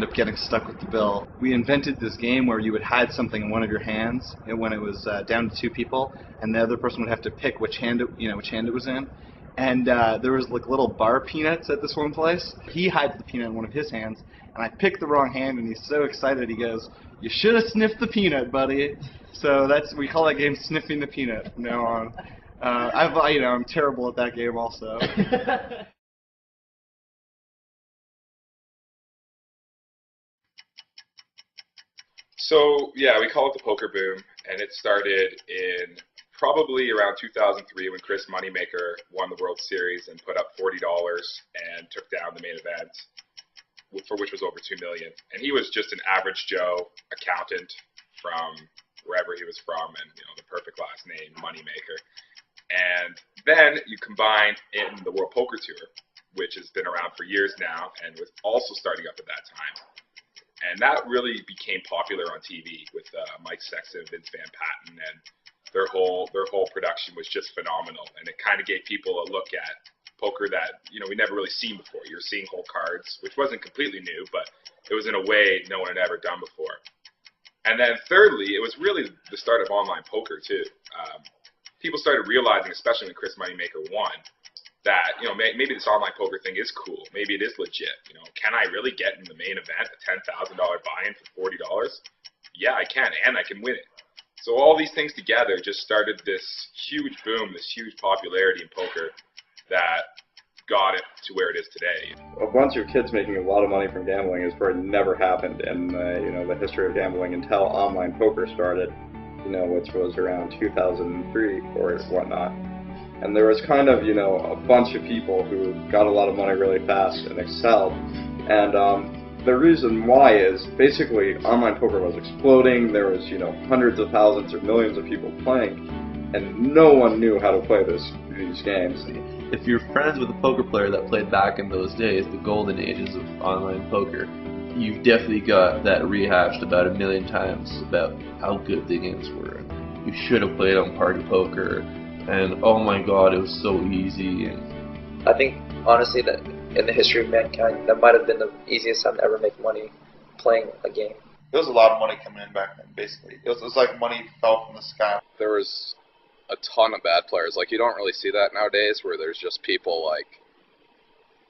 end up getting stuck with the bill. We invented this game where you would hide something in one of your hands when it was down to two people, and the other person would have to pick which hand it was in. And there was like little bar peanuts at this one place. He hides the peanut in one of his hands, and I picked the wrong hand, and he's so excited. He goes, "You should have sniffed the peanut, buddy." So we call that game Sniffing the Peanut from now on. I'm terrible at that game also. So yeah, we call it the poker boom, and it started in probably around 2003 when Chris Moneymaker won the World Series and put up $40 and took down the main event, for which was over $2 million. And he was just an average Joe accountant from wherever he was from, and the perfect last name, Moneymaker. And then you combine in the World Poker Tour, which has been around for years now and was also starting up at that time. And that really became popular on TV with Mike Sexton, Vince Van Patten, and their whole production was just phenomenal. And it kind of gave people a look at poker that we never really seen before. You're seeing whole cards, which wasn't completely new, but it was in a way no one had ever done before. And then thirdly, it was really the start of online poker too. People started realizing, especially when Chris Moneymaker won, that maybe this online poker thing is cool. Maybe it is legit. Can I really get in the main event a $10,000 buy-in for $40? Yeah, I can, and I can win it. So all these things together just started this huge boom, this huge popularity in poker that got it to where it is today. A bunch of kids making a lot of money from gambling has probably never happened in the history of gambling until online poker started, which was around 2003 or whatnot. And there was kind of, a bunch of people who got a lot of money really fast and excelled. And the reason why is basically online poker was exploding. There was, hundreds of thousands or millions of people playing, and no one knew how to play these games. If you're friends with a poker player that played back in those days, the golden ages of online poker, you've definitely got that rehashed about 1 million times about how good the games were. You should have played on Party Poker. And oh my god, it was so easy. And I think, honestly, that in the history of mankind, that might have been the easiest time to ever make money playing a game. There was a lot of money coming in back then, basically. It was like money fell from the sky. There was a ton of bad players. Like, you don't really see that nowadays, where there's just people, like,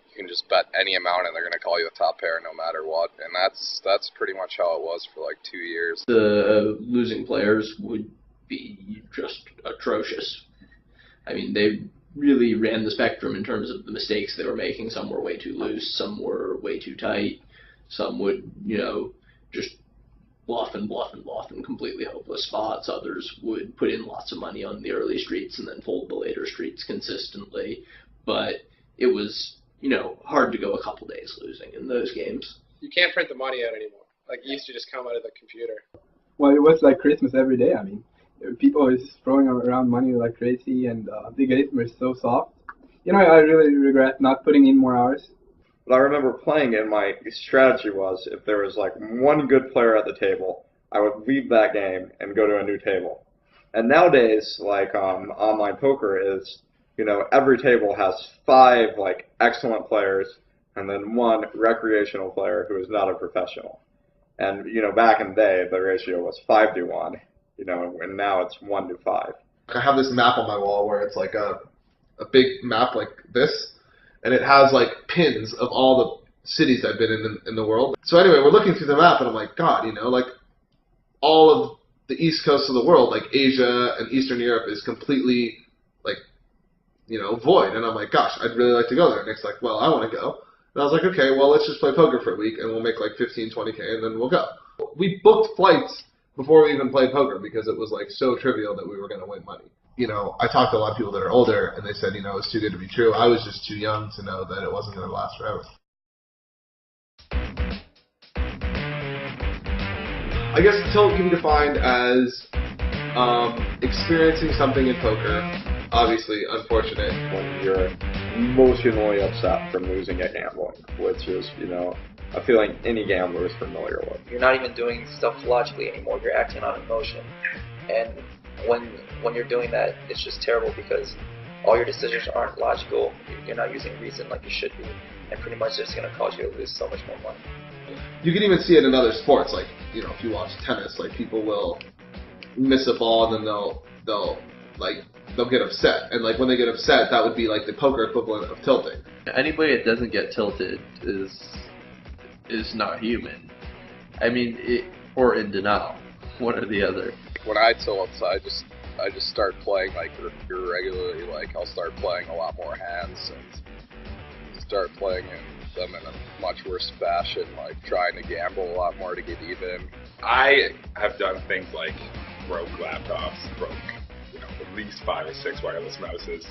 you can just bet any amount and they're going to call you the top pair no matter what. And that's pretty much how it was for, like, 2 years. The losing players would be just atrocious. I mean, they really ran the spectrum in terms of the mistakes they were making. Some were way too loose, some were way too tight, some would, just bluff and completely hopeless spots. Others would put in lots of money on the early streets and then fold the later streets consistently. But it was, hard to go a couple days losing in those games. You can't print the money out anymore. Like, it used to just come out of the computer. Well, it was like Christmas every day. I mean, people were just throwing around money like crazy, and the games were so soft. I really regret not putting in more hours. But I remember playing it, my strategy was, if there was like one good player at the table, I would leave that game and go to a new table. And nowadays, like online poker is, every table has 5 like excellent players and then 1 recreational player who is not a professional. And back in the day, the ratio was 5-to-1. And now it's 1-to-5. I have this map on my wall where it's like a big map like this, and it has like pins of all the cities I've been in the world. So anyway, we're looking through the map, and I'm like, God, like all of the east coast of the world, like Asia and Eastern Europe, is completely like, void. And I'm like, gosh, I'd really like to go there. And it's like, well, I want to go. And I was like, okay, well, let's just play poker for a week, and we'll make like 15, 20K, and then we'll go. We booked flights before we even played poker because it was like so trivial that we were going to win money. I talked to a lot of people that are older, and they said, it was too good to be true. I was just too young to know that it wasn't going to last forever. I guess tilt can be defined as experiencing something in poker, obviously unfortunate. When you're emotionally upset from losing at gambling, which is, a feeling any gambler is familiar with. You're not even doing stuff logically anymore. You're acting on emotion. And when you're doing that, it's just terrible because all your decisions aren't logical. You're not using reason like you should be. And pretty much it's going to cause you to lose so much more money. you can even see it in other sports. Like, you know, if you watch tennis, like people will miss a ball and then they'll get upset. And like when they get upset, that would be like the poker equivalent of tilting. Anybody that doesn't get tilted is not human. I mean, or in denial, one or the other. When I tilt, I just start playing like irregularly. Like I'll start playing a lot more hands and start playing them in a much worse fashion. Like trying to gamble a lot more to get even. I have done things like broke laptops, broke at least 5 or 6 wireless mouses,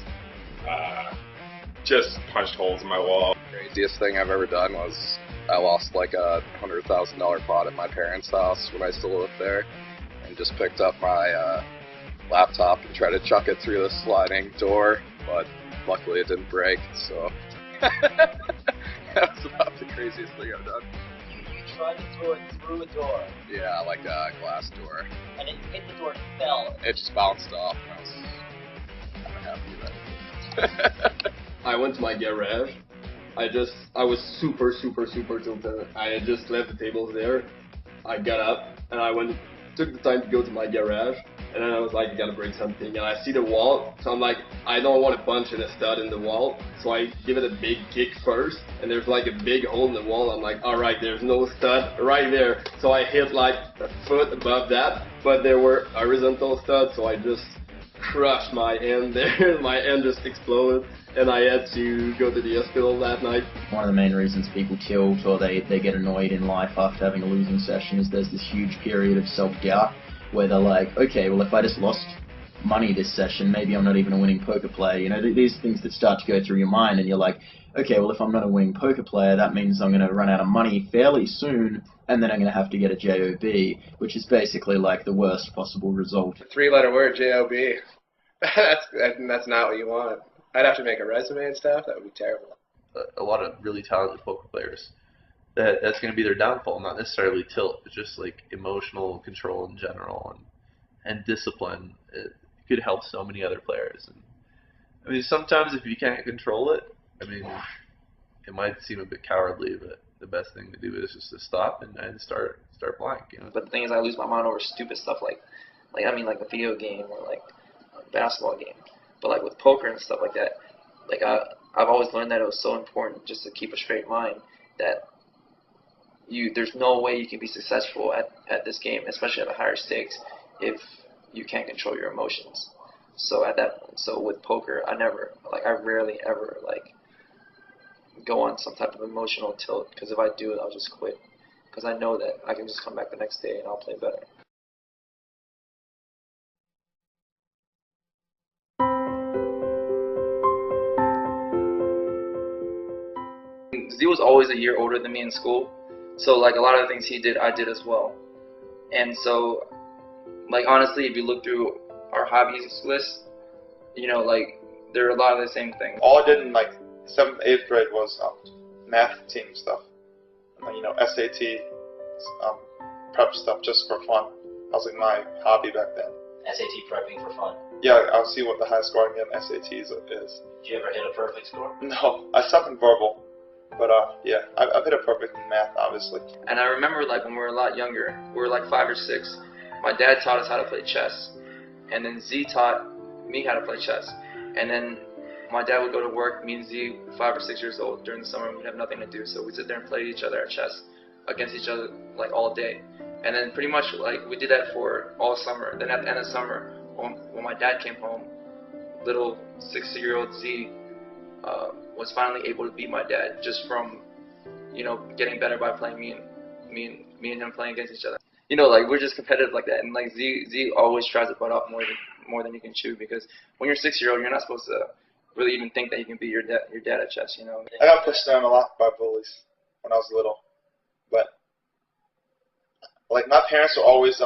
just punched holes in my wall. The craziest thing I've ever done was I lost like a $100,000 pot at my parents' house when I still lived there, and just picked up my laptop and tried to chuck it through the sliding door, but luckily it didn't break, so that was about the craziest thing I've done. You tried to throw it through a door. Yeah, like a glass door. And it hit the door and fell. It just bounced off, and I was kind of happy with that. I went to my garage. I was super tilted. I had just left the tables there. I got up and I took the time to go to my garage, and then I was like, I gotta break something. And I see the wall, so I'm like, I don't want to punch in a stud in the wall, so I give it a big kick first, and there's like a big hole in the wall. I'm like, alright, there's no stud right there. So I hit like a foot above that, but there were horizontal studs, so I just crushed my hand there. My hand just exploded, and I had to go to the hospital that night. One of the main reasons people tilt or they get annoyed in life after having a losing session is there's this huge period of self-doubt where they're like, okay, well, if I just lost money this session, maybe I'm not even a winning poker player. You know, these things that start to go through your mind, and you're like, okay, well, if I'm not a winning poker player, that means I'm going to run out of money fairly soon, and then I'm going to have to get a JOB, which is basically like the worst possible result. The 3-letter word, JOB. That's not what you want. I'd have to make a resume and stuff. That would be terrible. A lot of really talented poker players, that's going to be their downfall, not necessarily tilt, but just like emotional control in general and discipline. It could help so many other players. And I mean, sometimes if you can't control it, I mean, it might seem a bit cowardly, but the best thing to do is just to stop and start playing. You know? But the thing is, I lose my mind over stupid stuff like a video game or like a basketball game. But like with poker and stuff like that, like I've always learned that it was so important just to keep a straight mind, that there's no way you can be successful at this game, especially at the higher stakes, if you can't control your emotions. So with poker, I rarely ever like go on some type of emotional tilt, because if I do, I'll just quit, because I know that I can just come back the next day and I'll play better. Z was always a year older than me in school, so like a lot of the things he did, I did as well. And so, like honestly, if you look through our hobbies list, you know, like there are a lot of the same things. All I did in like 7th, 8th grade was math team stuff, and, you know, SAT, prep stuff just for fun. That was like my hobby back then. SAT prepping for fun. Yeah, I'll see what the highest score I can get in SATs is. Did you ever hit a perfect score? No, I suck in verbal. But yeah, I've hit a perfect in math, obviously. And I remember like when we were a lot younger, we were like 5 or 6, my dad taught us how to play chess. And then Z taught me how to play chess. And then my dad would go to work, me and Z, 5 or 6 years old, during the summer, we'd have nothing to do. So we'd sit there and play each other at chess against each other like all day. And then pretty much like we did that for all summer. Then at the end of summer, when my dad came home, little 6-year-old Z was finally able to beat my dad just from, you know, getting better by playing me and him playing against each other. You know, like we're just competitive like that, and like Z always tries to butt off more than you can chew, because when you're a 6-year-old, you're not supposed to really even think that you can beat your dad at chess. You know. I got pushed down a lot by bullies when I was little, but like my parents were always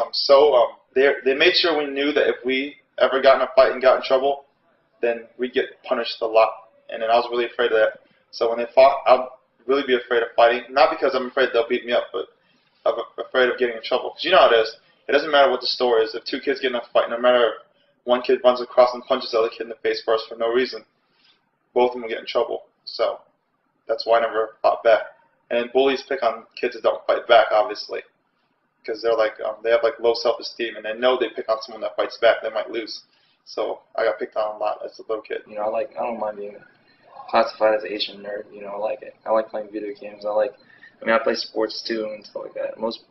they made sure we knew that if we ever got in a fight and got in trouble, then we'd get punished a lot. And then I was really afraid of that. So when they fought, I'd really be afraid of fighting. Not because I'm afraid they'll beat me up, but I'm afraid of getting in trouble. Because you know how it is. It doesn't matter what the score is. If 2 kids get in a fight, no matter if one kid runs across and punches the other kid in the face first for no reason, both of them will get in trouble. So that's why I never fought back. And bullies pick on kids that don't fight back, obviously, because they're like they have like low self-esteem, and they know they pick on someone that fights back, they might lose. So I got picked on a lot as a little kid. You know, I don't mind being classified as an Asian nerd. You know, I like it. I like playing video games. I play sports too and stuff like that. Most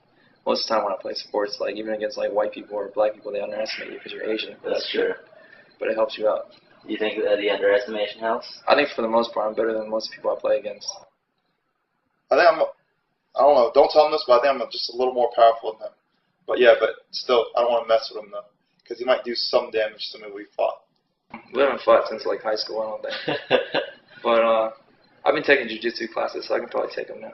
of the time when I play sports, like even against like white people or black people, they underestimate you because you're Asian. That's true. But it helps you out. Do you think that the underestimation helps? I think for the most part, I'm better than most people I play against. I think I don't know, don't tell him this, but I think I'm just a little more powerful than him. But yeah, but still, I don't want to mess with him though, because he might do some damage to me when we fought. We haven't fought since like high school, I don't think. But I've been taking jiu-jitsu classes, so I can probably take them now.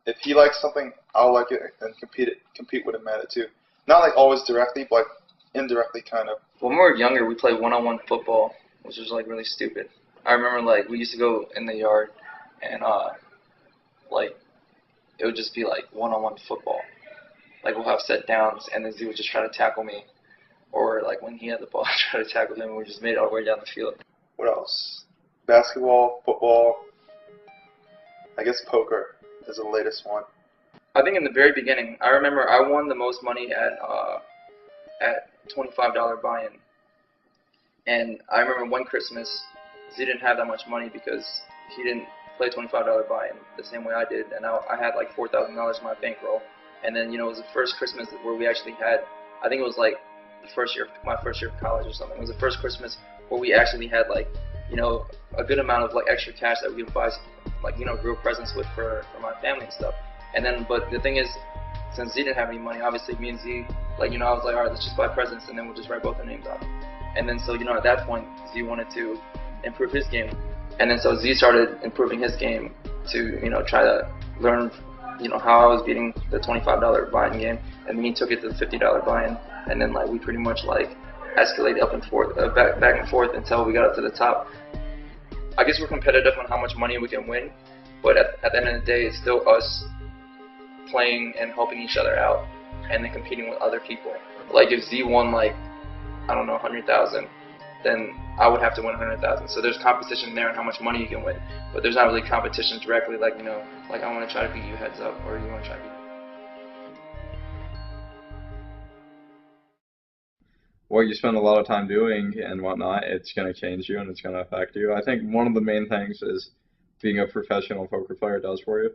If he likes something, I'll like it and compete with him at it too. Not like always directly, but like indirectly kind of. When we were younger, we played one-on-one football, which was like really stupid. I remember like we used to go in the yard and like it would just be like one-on-one football. Like we'll have set downs and then Z would just try to tackle me, or like when he had the ball, try to tackle him, and we just made it all the way down the field. What else? Basketball, football. I guess poker is the latest one. I think in the very beginning, I remember I won the most money at $25 buy-in. And I remember one Christmas, Z didn't have that much money because he didn't play $25 buy-in the same way I did, and I had like $4,000 in my bankroll. And then, you know, it was the first Christmas where we actually had, I think it was like my first year of college or something. It was the first Christmas where we actually had like, you know, a good amount of like extra cash that we could buy like, you know, real presents with for my family and stuff. And then, but the thing is, since Z didn't have any money, obviously me and Z, like, you know, I was like, all right, let's just buy presents and then we'll just write both our names out. And then, so, you know, at that point, Z wanted to improve his game. And then, so Z started improving his game to, you know, try to learn, you know, how I was beating the $25 buy-in game. And then he took it to the $50 buy-in. And then, like, we pretty much, like, escalated up and forth, back and forth until we got up to the top. I guess we're competitive on how much money we can win. But at the end of the day, it's still us playing and helping each other out and then competing with other people. Like if Z won like, I don't know, 100,000, then I would have to win 100,000. So there's competition there on how much money you can win, but there's not really competition directly like, you know, like I want to try to beat you heads up or you want to try to beat me. What you spend a lot of time doing and whatnot, it's going to change you and it's going to affect you. I think one of the main things is being a professional poker player does for you,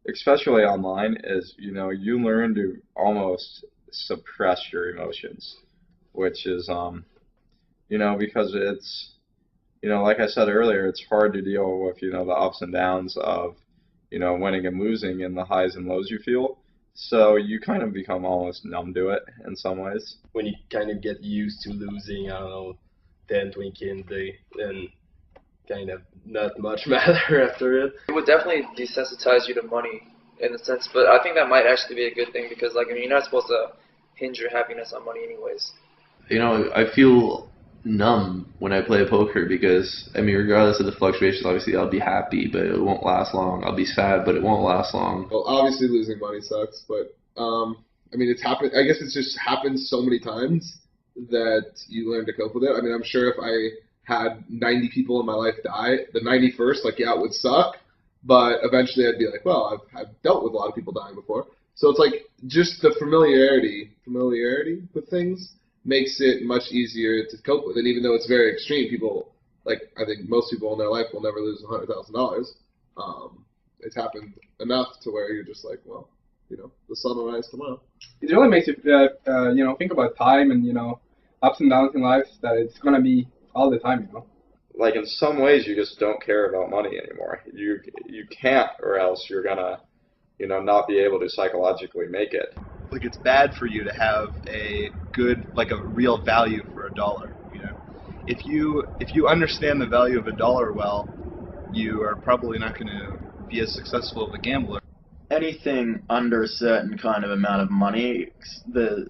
especially online, is, you know, you learn to almost suppress your emotions, which is, you know, because it's, you know, like I said earlier, it's hard to deal with, you know, the ups and downs of, you know, winning and losing and the highs and lows you feel. So you kind of become almost numb to it in some ways. When you kind of get used to losing, I don't know, 10, 20K in a day, then kind of not much matter after it. It would definitely desensitize you to money in a sense, but I think that might actually be a good thing because, like, I mean, you're not supposed to hinge your happiness on money anyways. You know, I feel numb when I play poker because, I mean, regardless of the fluctuations, obviously I'll be happy, but it won't last long. I'll be sad, but it won't last long. Well, obviously losing money sucks, but, I mean, it's happened. I guess it's just happened so many times that you learn to cope with it. I mean, I'm sure if I had 90 people in my life die, the 91st, like, yeah, it would suck, but eventually I'd be like, well, I've dealt with a lot of people dying before. So it's like just the familiarity with things makes it much easier to cope with. And even though it's very extreme, people, like, I think most people in their life will never lose $100,000. It's happened enough to where you're just like, well, you know, the sun will rise tomorrow. It really makes you, you know, think about time and, you know, ups and downs in life, that it's going to be all the time, you know. Like, in some ways, you just don't care about money anymore. You can't, or else you're gonna, you know, not be able to psychologically make it. Like, it's bad for you to have a good, like, a real value for a dollar, you know. If you understand the value of a dollar well, you are probably not going to be as successful as a gambler. Anything under a certain kind of amount of money, the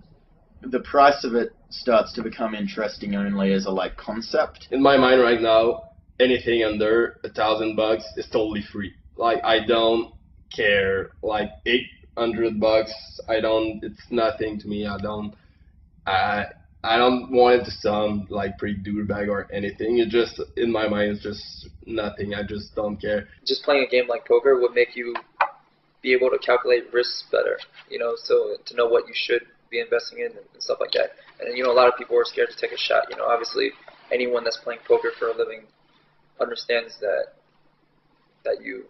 price of it starts to become interesting only as a, like, concept. In my mind right now, anything under $1,000 is totally free. Like, I don't care. Like, $800, it's nothing to me. I don't want it to sound like pretty douchebag or anything. It just, in my mind, it's just nothing. I just don't care. Just playing a game like poker would make you be able to calculate risks better, you know, so to know what you should be investing in and stuff like that. And, you know, a lot of people are scared to take a shot. You know, obviously anyone that's playing poker for a living understands that you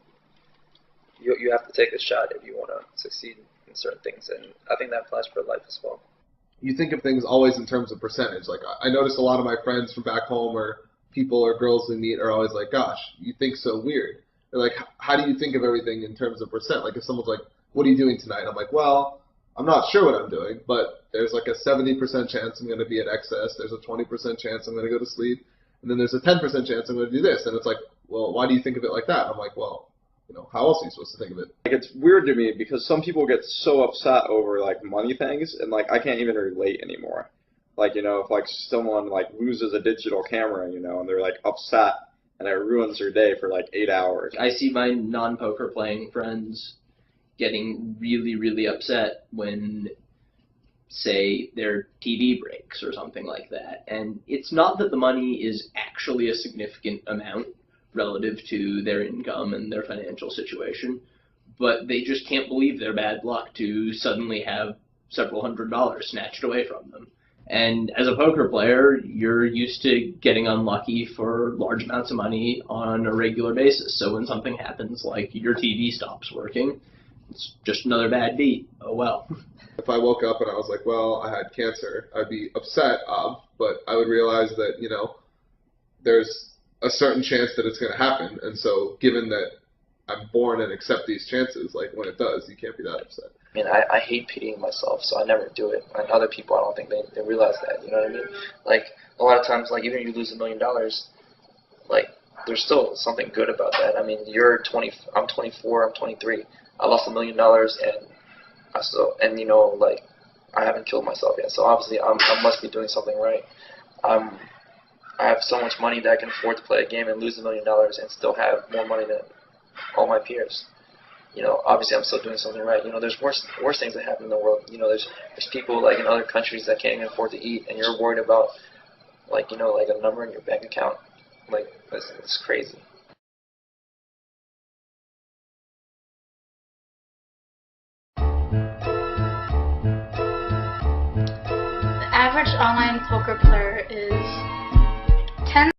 have to take a shot if you want to succeed in certain things, and I think that applies for life as well. You think of things always in terms of percentage. Like, I notice a lot of my friends from back home or people or girls we meet are always like, gosh, you think so weird. They're like, how do you think of everything in terms of percent? Like, if someone's like, what are you doing tonight? I'm like, well, I'm not sure what I'm doing, but there's like a 70% chance I'm going to be at excess. There's a 20% chance I'm going to go to sleep. And then there's a 10% chance I'm going to do this. And it's like, well, why do you think of it like that? I'm like, well, you know, how else are you supposed to think of it? Like, it's weird to me because some people get so upset over, like, money things, and, like, I can't even relate anymore. Like, you know, if, like, someone, like, loses a digital camera, you know, and they're, like, upset, and it ruins their day for, like, 8 hours. I see my non-poker playing friends getting really, really upset when, say, their TV breaks or something like that. And it's not that the money is actually a significant amount relative to their income and their financial situation, but they just can't believe their bad luck to suddenly have several $100s snatched away from them. And as a poker player, you're used to getting unlucky for large amounts of money on a regular basis. So when something happens, like your TV stops working, it's just another bad beat. Oh well. If I woke up and I was like, well, I had cancer, I'd be upset, but I would realize that, you know, there's a certain chance that it's going to happen, and so given that I'm born and accept these chances, like when it does, you can't be that upset. I mean, I hate pitying myself, so I never do it. And other people, I don't think they realize that, you know what I mean? Like, a lot of times, like, even if you lose $1 million, like, there's still something good about that. I mean, I'm 24, I'm 23. I lost $1 million, and you know, like, I haven't killed myself yet, so obviously I must be doing something right. I have so much money that I can afford to play a game and lose $1 million and still have more money than all my peers. You know, obviously I'm still doing something right. You know, there's worse things that happen in the world. You know, there's people like in other countries that can't even afford to eat, and you're worried about, like, you know, like a number in your bank account. Like, it's crazy. The average online poker player is